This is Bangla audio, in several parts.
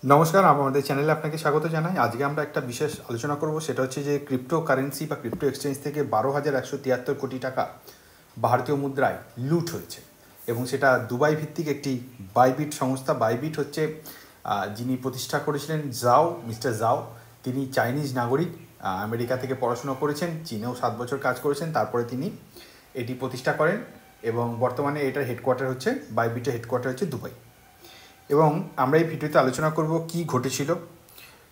নমস্কার, আমাদের চ্যানেলে আপনাকে স্বাগত জানাই। আজকে আমরা একটা বিশেষ আলোচনা করব, সেটা হচ্ছে যে ক্রিপ্টো কারেন্সি বা ক্রিপ্টো এক্সচেঞ্জ থেকে 12,173 কোটি টাকা ভারতীয় মুদ্রায় লুট হয়েছে এবং সেটা দুবাই ভিত্তিক একটি বাইবিট সংস্থা। বাইবিট হচ্ছে যিনি প্রতিষ্ঠা করেছিলেন মিস্টার জাও। তিনি চাইনিজ নাগরিক, আমেরিকা থেকে পড়াশোনা করেছেন, চীনেও 7 বছর কাজ করেছেন, তারপরে তিনি এটি প্রতিষ্ঠা করেন এবং বর্তমানে এটার হেডকোয়ার্টার হচ্ছে, বাইবিটের হেডকোয়ার্টার হচ্ছে দুবাই। এবং আমরা এই ভিডিওতে আলোচনা করব কি ঘটেছিল,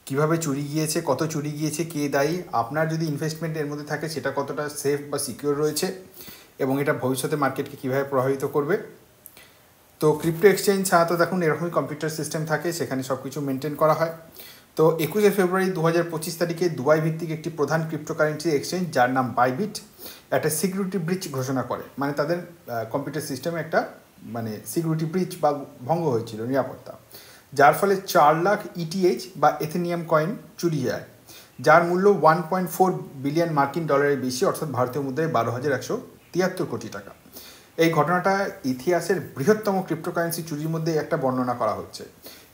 কিভাবে চুরি গিয়েছে, কত চুরি গিয়েছে, কে দায়ী, আপনার যদি ইনভেস্টমেন্ট এর মধ্যে থাকে সেটা কতটা সেফ বা সিকিউর রয়েছে এবং এটা ভবিষ্যতে মার্কেটকে কীভাবে প্রভাবিত করবে। তো ক্রিপ্টো এক্সচেঞ্জ সাধারণত দেখুন এরকমই কম্পিউটার সিস্টেম থাকে, সেখানে সব কিছু মেনটেন করা হয়। তো 21শে ফেব্রুয়ারি 2025 তারিখে দুবাই ভিত্তিক একটি প্রধান ক্রিপ্টোকারেন্সি এক্সচেঞ্জ, যার নাম বাইবিট, একটা সিকিউরিটি ব্রিচ ঘোষণা করে। মানে তাদের কম্পিউটার সিস্টেমে একটা সিকিউরিটি ব্রিচ বা ভঙ্গ হয়েছিল, নিরাপত্তা, যার ফলে 4 লাখ ইটিএইচ বা এথেনিয়াম কয়েন চুরি যায়, যার মূল্য 1.4 বিলিয়ন মার্কিন ডলারের বেশি, অর্থাৎ ভারতীয় মুদ্রায় 12,173 কোটি টাকা। এই ঘটনাটা ইতিহাসের বৃহত্তম ক্রিপ্টোকারেন্সি চুরির মধ্যে একটা বর্ণনা করা হচ্ছে।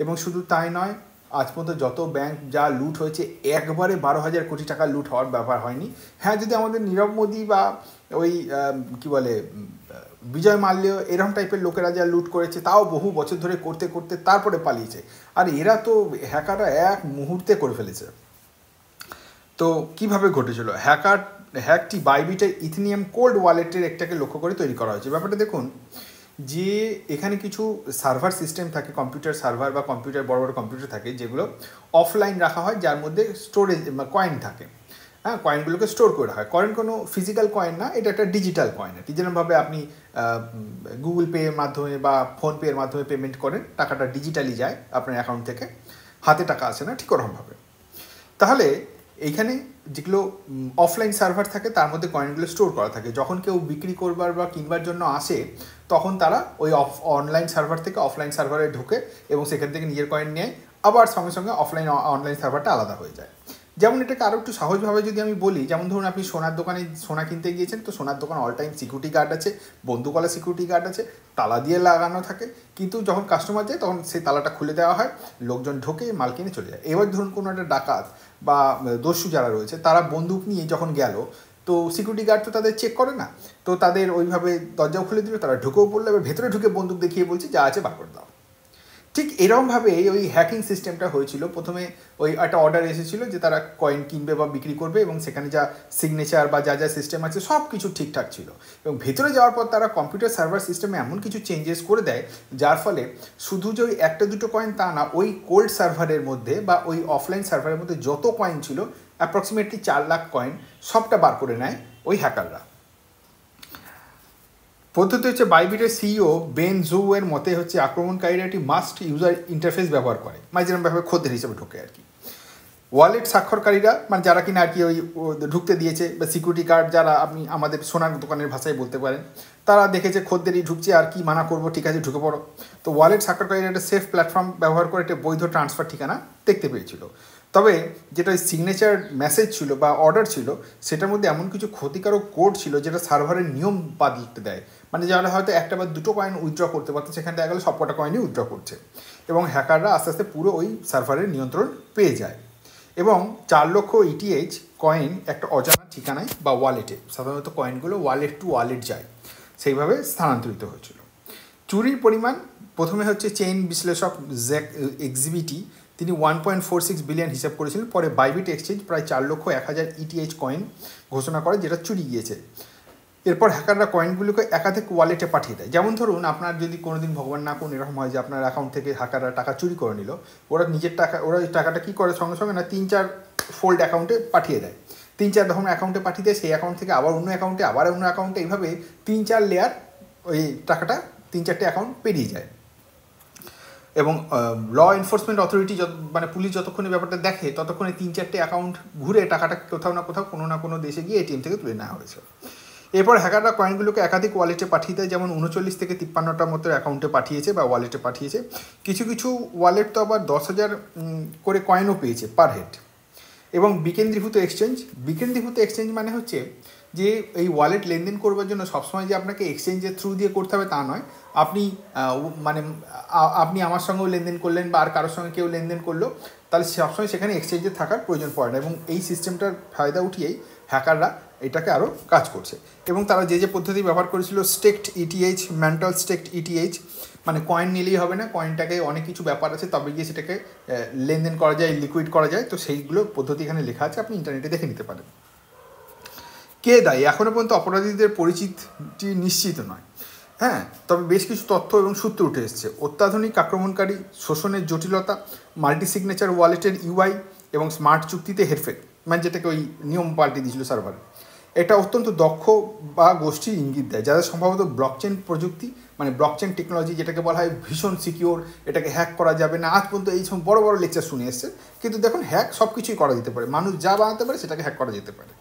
এবং শুধু তাই নয়, আজ পর্যন্ত যত ব্যাংক যা লুট হয়েছে, একবারে 12,000 কোটি টাকা লুট হওয়ার ব্যাপার হয়নি। হ্যাঁ, যদি আমাদের নীরব মোদি বা ওই কী বলে বিজয় মাল্য এরকম টাইপের লোকেরা যা লুট করেছে, তাও বহু বছর ধরে করতে করতে তারপরে পালিয়েছে। আর এরা তো হ্যাকাররা এক মুহূর্তে করে ফেলেছে। তো কিভাবে ঘটেছিল? হ্যাকটি বাইবিটের ইথেনিয়াম কোল্ড ওয়ালেটের একটাকে লক্ষ্য করে তৈরি করা হয়েছে। ব্যাপারটা দেখুন যে এখানে কিছু সার্ভার সিস্টেম থাকে, কম্পিউটার সার্ভার বা কম্পিউটার, বড় বড় কম্পিউটার থাকে, যেগুলো অফলাইন রাখা হয়, যার মধ্যে স্টোরেজ কয়েন থাকে। হ্যাঁ, কয়েনগুলোকে স্টোর করে রাখা হয়। কয়েন কোনো ফিজিক্যাল কয়েন না, এটা একটা ডিজিটাল কয়েন। আর কি যেরকমভাবে আপনি গুগল পে এর মাধ্যমে বা ফোনপে এর মাধ্যমে পেমেন্ট করেন, টাকাটা ডিজিটালি যায় আপনার অ্যাকাউন্ট থেকে, হাতে টাকা আসে না, ঠিক ওরকমভাবে। তাহলে এইখানে যেগুলো অফলাইন সার্ভার থাকে, তার মধ্যে কয়েনগুলো স্টোর করা থাকে। যখন কেউ বিক্রি করবার বা কিনবার জন্য আসে, তখন তারা ওই অনলাইন সার্ভার থেকে অফলাইন সার্ভারে ঢোকে এবং সেখান থেকে নিজের কয়েন নেয়, আবার সঙ্গে সঙ্গে অনলাইন সার্ভারটা আলাদা হয়ে যায়। যেমন এটাকে আরও একটু সহজভাবে যদি আমি বলি, যেমন ধরুন আপনি সোনার দোকানে সোনা কিনতে গিয়েছেন, তো সোনার দোকান অল টাইম সিকিউরিটি গার্ড আছে, বন্দুকওয়ালা সিকিউরিটি গার্ড আছে, তালা দিয়ে লাগানো থাকে, কিন্তু যখন কাস্টমার যায় তখন সেই তালাটা খুলে দেওয়া হয়, লোকজন ঢোকে, মাল কিনে চলে যায়। এবার ধরুন কোনো একটা ডাকাত বা দস্যু যারা রয়েছে, তারা বন্দুক নিয়ে যখন গেল, তো সিকিউরিটি গার্ড তো তাদের চেক করে না, তো তাদের ওইভাবে দরজাও খুলে দিল, তারা ঢুকেও পড়লো, এবার ভেতরে ঢুকে বন্দুক দেখিয়ে বলছে যা আছে বার করে দাও। ঠিক এরকমভাবে ওই হ্যাকিং সিস্টেমটা হয়েছিল। প্রথমে ওই একটা অর্ডার এসেছিলো যে তারা কয়েন কিনবে বা বিক্রি করবে, এবং সেখানে যা সিগনেচার বা যা যা সিস্টেম আছে সব কিছু ঠিকঠাক ছিল। এবং ভেতরে যাওয়ার পর তারা কম্পিউটার সার্ভার সিস্টেমে এমন কিছু চেঞ্জেস করে দেয়, যার ফলে শুধু যে ওই একটা দুটো কয়েন তা না, ওই কোল্ড সার্ভারের মধ্যে বা ওই অফলাইন সার্ভারের মধ্যে যত কয়েন ছিল, অ্যাপ্রক্সিমেটলি 4 লাখ কয়েন, সবটা বার করে নেয় ওই হ্যাকাররা। পদ্ধতি হচ্ছে, বাইবিটের সিইও বেন জু এর মতে হচ্ছে আক্রমণকারীরা একটি মাস্ট ইউজার ইন্টারফেস ব্যবহার করে, মানে যেরকমভাবে খদ্দের হিসেবে ঢোকে আর কি। ওয়ালেট স্বাক্ষরকারীরা, মানে যারা কিনা আর কি ওই ঢুকতে দিয়েছে, বা সিকিউরিটি গার্ড যারা, আপনি আমাদের সোনার দোকানের ভাষায় বলতে পারেন, তারা দেখেছে খদ্দেরই ঢুকছে, আর কি মানা করবো, ঠিক আছে ঢুকে পড়ো। তো ওয়ালেট স্বাক্ষরকারীরা একটা সেফ প্ল্যাটফর্ম ব্যবহার করে একটা বৈধ ট্রান্সফার ঠিকানা দেখতে পেয়েছিল। তবে যেটা সিগনেচার মেসেজ ছিল বা অর্ডার ছিল, সেটার মধ্যে এমন কিছু ক্ষতিকারক কোড ছিল যেটা সার্ভারের নিয়ম পাল্টে দেয়। মানে যারা হয়তো একটা বা দুটো কয়েন উইথড্র করতে পারতো, সেখানে দেখা গেলো সবকটা কয়েনই উইথড্র করছে, এবং হ্যাকাররা আস্তে আস্তে পুরো ওই সার্ভারের নিয়ন্ত্রণ পেয়ে যায়। এবং 4 লক্ষ ইটিএইচ কয়েন একটা অজানা ঠিকানায় বা ওয়ালেটে, সাধারণত কয়েনগুলো ওয়ালেট টু ওয়ালেট যায়, সেইভাবে স্থানান্তরিত হয়েছিল। চুরির পরিমাণ, প্রথমে হচ্ছে চেইন বিশ্লেষক জ্যাক এক্সিবিটি, তিনি 1.46 বিলিয়ন হিসাব করেছিলেন। পরে বাইবিট এক্সচেঞ্জ প্রায় 4,01,000 ইটিএইচ কয়েন ঘোষণা করে যেটা চুরি গিয়েছে। এরপর হ্যাকাররা কয়েনগুলোকে একাধিক ওয়ালেটে পাঠিয়ে দেয়। যেমন ধরুন আপনার যদি কোনো দিন ভগবান না কোন এরকম হয় যে আপনার অ্যাকাউন্ট থেকে হ্যাকাররা টাকা চুরি করে নিল, ওরা নিজের টাকা, ওরা ওই টাকাটা কী করে সঙ্গে সঙ্গে না 3-4 ফোল্ড অ্যাকাউন্টে পাঠিয়ে দেয়। 3-4 ধরনের অ্যাকাউন্টে পাঠিয়ে দেয়, সেই অ্যাকাউন্ট থেকে আবার অন্য অ্যাকাউন্টে, আবার অন্য অ্যাকাউন্টে, এইভাবে 3-4 লেয়ার ওই টাকাটা 3-4টে অ্যাকাউন্ট পেরিয়ে যায়। এবং ল এনফোর্সমেন্ট অথরিটি মানে পুলিশ যতক্ষণে ব্যাপারটা দেখে, ততক্ষণে 3-4টে অ্যাকাউন্ট ঘুরে টাকাটা কোথাও না কোথাও কোনো না কোনো দেশে গিয়ে এটিএম থেকে তুলে নেওয়া হয়েছে। এরপর হ্যাকাররা কয়েনগুলোকে একাধিক ওয়ালেটে পাঠিয়ে দেয়, যেমন 39 থেকে 53টার মতো অ্যাকাউন্টে পাঠিয়েছে বা ওয়ালেটে পাঠিয়েছে। কিছু কিছু ওয়ালেট তো আবার 10,000 করে কয়েনও পেয়েছে পার হেড। এবং বিকেন্দ্রীভূত এক্সচেঞ্জ মানে হচ্ছে যে এই ওয়ালেট লেনদেন করবার জন্য সবসময় যে আপনাকে এক্সচেঞ্জের থ্রু দিয়ে করতে হবে তা নয়, আপনি মানে আপনি আমার সঙ্গেও লেনদেন করলেন বা আর কারোর সঙ্গে কেউ লেনদেন করলো, তাহলে সবসময় সেখানে এক্সচেঞ্জে থাকার প্রয়োজন পড়ে না। এবং এই সিস্টেমটার ফায়দা উঠিয়েই হ্যাকাররা এটাকে আরও কাজ করছে। এবং তারা যে পদ্ধতি ব্যবহার করেছিল, স্টেকড ইটিএইচ, মেন্টাল স্টেকড ইটিএইচ, মানে কয়েন নিলেই হবে না, কয়েনটাকে অনেক কিছু ব্যাপার আছে তবে গিয়ে সেটাকে লেনদেন করা যায়, লিকুইড করা যায়। তো সেইগুলো পদ্ধতি এখানে লেখা আছে, আপনি ইন্টারনেটে দেখে নিতে পারেন। কে দায়ী? এখনও পর্যন্ত অপরাধীদের পরিচিতি নিশ্চিত নয়। হ্যাঁ, তবে বেশ কিছু তথ্য এবং সূত্র উঠে এসছে। অত্যাধুনিক আক্রমণকারী, শোষণের জটিলতা, মাল্টি সিগনেচার ওয়ালেটের ইউআই এবং স্মার্ট চুক্তিতে হেরফের, মানে যেটাকে ওই নিয়ম পাল্টে দিয়েছিল সার্ভারে। এটা অত্যন্ত দক্ষ বা গোষ্ঠীর ইঙ্গিত দেয়, যাদের সম্ভবত ব্লকচেন প্রযুক্তি, মানে ব্লকচেন টেকনোলজি যেটাকে বলা হয় ভীষণ সিকিওর, এটাকে হ্যাক করা যাবে না। আজ পর্যন্ত এই সব বড় বড় লেকচার শুনে এসছে, কিন্তু দেখুন হ্যাক সব কিছুই করা যেতে পারে, মানুষ যা বানাতে পারে সেটাকে হ্যাক করা যেতে পারে।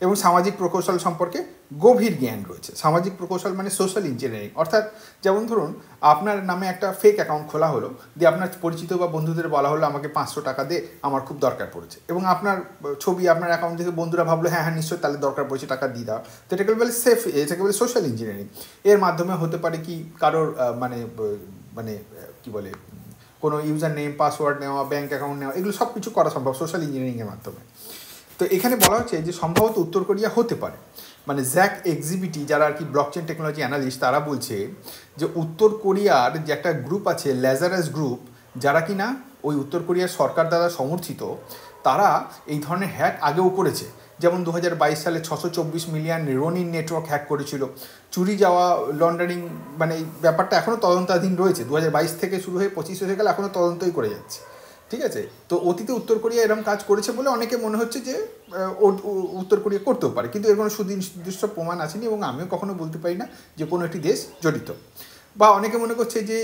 এবং সামাজিক প্রকৌশল সম্পর্কে গভীর জ্ঞান রয়েছে। সামাজিক প্রকৌশল মানে সোশ্যাল ইঞ্জিনিয়ারিং, অর্থাৎ যেমন ধরুন আপনার নামে একটা ফেক অ্যাকাউন্ট খোলা হলো, দিয়ে আপনার পরিচিত বা বন্ধুদের বলা হলো আমাকে 500 টাকা দে, আমার খুব দরকার পড়েছে, এবং আপনার ছবি আপনার অ্যাকাউন্ট থেকে বন্ধুরা ভাবলো হ্যাঁ হ্যাঁ নিশ্চয়ই তাহলে দরকার পড়েছে, টাকা দিয়ে দাও। তো এটাকে বলে এটাকে বলে সোশ্যাল ইঞ্জিনিয়ারিং। এর মাধ্যমে হতে পারে কি কারোর মানে মানে কী বলে কোনো ইউজার নেম, পাসওয়ার্ড নেওয়া, ব্যাঙ্ক অ্যাকাউন্ট নেওয়া, এগুলো সব কিছু করা সম্ভব সোশ্যাল ইঞ্জিনিয়ারিংয়ের মাধ্যমে। তো এখানে বলা হচ্ছে যে সম্ভবত উত্তর কোরিয়া হতে পারে, মানে জ্যাক এক্সিবিটি যারা আর কি ব্লকচেন টেকনোলজি অ্যানালিস্ট, তারা বলছে যে উত্তর কোরিয়ার যে একটা গ্রুপ আছে ল্যাজারাস গ্রুপ, যারা কি না ওই উত্তর কোরিয়ার সরকার দ্বারা সমর্থিত, তারা এই ধরনের হ্যাক আগেও করেছে। যেমন 2022 সালে 624 মিলিয়ন রোনিন নেটওয়ার্ক হ্যাক করেছিল। চুরি যাওয়া, লন্ডারিং, মানে এই ব্যাপারটা এখনও তদন্তাধীন রয়েছে। 2022 থেকে শুরু হয়ে 25 হয়ে গেলে এখনও তদন্তই করে যাচ্ছে। ঠিক আছে, তো অতীতে উত্তর কোরিয়া এরকম কাজ করেছে বলে অনেকে মনে হচ্ছে যে উত্তর কোরিয়া করতেও পারে, কিন্তু এর কোনো সুনির্দিষ্ট প্রমাণ আসেনি, এবং আমিও কখনো বলতে পারি না যে কোনো একটি দেশ জড়িত। বা অনেকে মনে করছে যে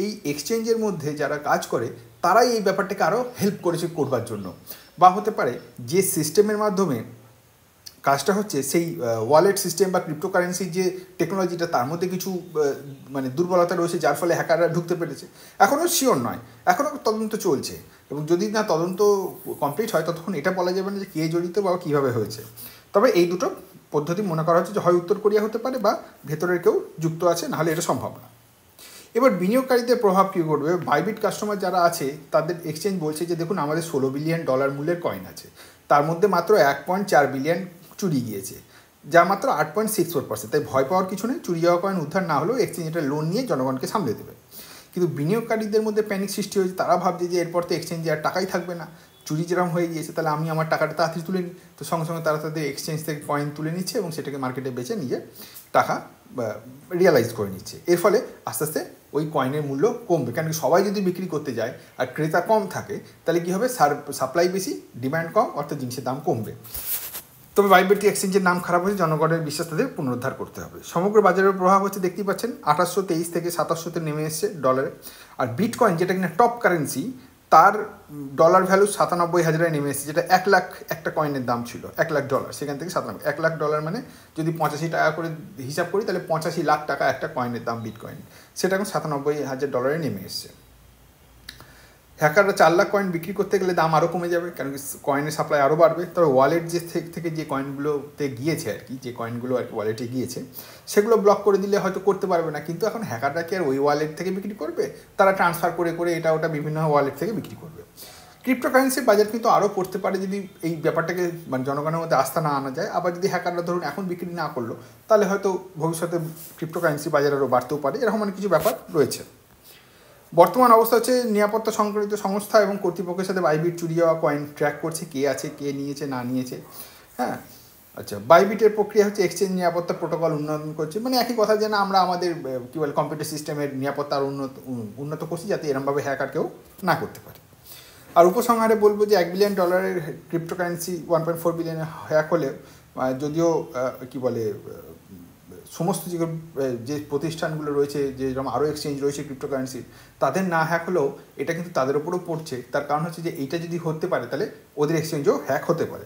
এই এক্সচেঞ্জের মধ্যে যারা কাজ করে তারাই এই ব্যাপারটাকে আরও হেল্প করেছে করবার জন্য। বা হতে পারে যে সিস্টেমের মাধ্যমে কাজটা হচ্ছে সেই ওয়ালেট সিস্টেম বা ক্রিপ্টোকারেন্সির যে টেকনোলজিটা, তার মধ্যে কিছু মানে দুর্বলতা রয়েছে, যার ফলে হ্যাকাররা ঢুকতে পেরেছে। এখনও শিওর নয়, এখনও তদন্ত চলছে, এবং যদি না তদন্ত কমপ্লিট হয় ততক্ষণ এটা বলা যাবে না যে কে জড়িত বা কীভাবে হয়েছে। তবে এই দুটো পদ্ধতি মনে করা হচ্ছে যে হয় উত্তর কোরিয়া হতে পারে বা ভেতরের কেউ যুক্ত আছে, নাহলে এটা সম্ভব না। এবার বিনিয়োগকারীদের প্রভাব কী করবে? বাইবিট কাস্টমার যারা আছে তাদের এক্সচেঞ্জ বলছে যে দেখুন আমাদের $16 বিলিয়ন মূল্যের কয়েন আছে, তার মধ্যে মাত্র 1.4 বিলিয়ন চুরি গিয়েছে, যা মাত্র 8.64%। তাই ভয় পাওয়ার কিছু নেই, চুরি যাওয়া কয়েন উদ্ধার না হলেও এক্সচেঞ্জ এটা লোন নিয়ে জনগণকে সামলে দেবে। কিন্তু বিনিয়োগকারীদের মধ্যে প্যানিক সৃষ্টি হয়েছে, তারা ভাবছে যে এরপর তো এক্সচেঞ্জে আর টাকাই থাকবে না, চুরি যেরকম হয়ে গিয়েছে, তাহলে আমি আমার টাকাটা তাড়াতাড়ি তুলে নিই। তো সঙ্গে সঙ্গে তারা তাদের এক্সচেঞ্জ থেকে কয়েন তুলে নিচ্ছে এবং সেটাকে মার্কেটে বেচে নিজে টাকা রিয়ালাইজ করে নিচ্ছে। এর ফলে আস্তে আস্তে ওই কয়েনের মূল্য কমবে, কারণ সবাই যদি বিক্রি করতে যায় আর ক্রেতা কম থাকে, তাহলে কী হবে, সাপ্লাই বেশি, ডিম্যান্ড কম, অর্থাৎ জিনিসের দাম কমবে। তবে বাইবিট এক্সচেঞ্জের নাম খারাপ হয়েছে, জনগণের বিশ্বাস তাদের পুনরুদ্ধার করতে হবে। সমগ্র বাজারের প্রভাব হচ্ছে দেখতেই পাচ্ছেন, 2823 থেকে 2700-তে নেমে এসছে ডলারে। আর বিটকয়েন যেটা কিনা টপ কারেন্সি, তার ডলার ভ্যালু 97,000-এ নেমে এসেছে, যেটা 1 লাখ একটা কয়েনের দাম ছিল, $1 লাখ, সেখান থেকে 97, $1 লাখ মানে যদি 85 টাকা করে হিসাব করি তাহলে 85 লাখ টাকা একটা কয়েনের দাম বিটকয়েন, সেটা এখন $97,000 নেমে এসছে। হ্যাকাররা 4 লাখ কয়েন বিক্রি করতে গেলে দাম আরও কমে যাবে, কারণ কয়েনের সাপ্লাই আরও বাড়বে। তবে ওয়ালেট থেকে যে কয়েনগুলোতে গিয়েছে আর কি, যে কয়েনগুলো আর কি ওয়ালেটে গিয়েছে, সেগুলো ব্লক করে দিলে হয়তো করতে পারবে না, কিন্তু এখন হ্যাকাররা কি আর ওই ওয়ালেট থেকে বিক্রি করবে? তারা ট্রান্সফার করে করে এটা ওটা বিভিন্ন ওয়ালেট থেকে বিক্রি করবে। ক্রিপ্টোকারেন্সির বাজার কিন্তু আরও পড়তে পারে যদি এই ব্যাপারটাকে মানে জনগণের মধ্যে আস্থা না আনা যায়। আবার যদি হ্যাকাররা ধরুন এখন বিক্রি না করলো, তাহলে হয়তো ভবিষ্যতে ক্রিপ্টোকারেন্সি বাজার আরও বাড়তেও পারে, এরকম অনেক কিছু ব্যাপার রয়েছে। বর্তমান অবস্থা হচ্ছে নিরাপত্তা সংক্রান্ত সংস্থা এবং কর্তৃপক্ষের সাথে বাইবিট চুরি যাওয়া কয়েন ট্র্যাক করছে, কে আছে, কে নিয়েছে না নিয়েছে। হ্যাঁ, আচ্ছা, বাইবিটের প্রক্রিয়া হচ্ছে এক্সচেঞ্জ নিরাপত্তা প্রোটোকল উন্নয়ন করছে, মানে একই কথা যে না আমরা আমাদের কী বলে কম্পিউটার সিস্টেমের নিরাপত্তা আরও উন্নত করছি, যাতে এরমভাবে হ্যাকার কেউ না করতে পারে। আর উপসংহারে বলবো যে $1 বিলিয়ন ক্রিপ্টোকারেন্সি 1.4 বিলিয়ন হ্যাক হলে, যদিও কী বলে সমস্ত যে প্রতিষ্ঠানগুলো রয়েছে, যে যেরকম আরও এক্সচেঞ্জ রয়েছে ক্রিপ্টোকারেন্সির, তাদের না হ্যাক হলেও এটা কিন্তু তাদের ওপরও পড়ছে। তার কারণ হচ্ছে যে এইটা যদি হতে পারে তাহলে ওদের এক্সচেঞ্জও হ্যাক হতে পারে,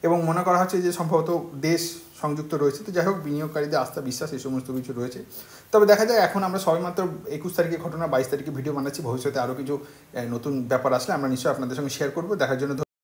এবং মনে করা হচ্ছে যে সম্ভবত দেশ সংযুক্ত রয়েছে। তো যাই হোক, বিনিয়োগকারীদের আস্থা বিশ্বাস এই সমস্ত কিছু রয়েছে। তবে দেখা যায় এখন আমরা সবেমাত্র 21 তারিখে ঘটনা, 22 তারিখে ভিডিও বানাচ্ছি, ভবিষ্যতে আরও কিছু নতুন ব্যাপার আসলে আমরা নিশ্চয়ই আপনাদের সঙ্গে শেয়ার করবো। দেখার জন্য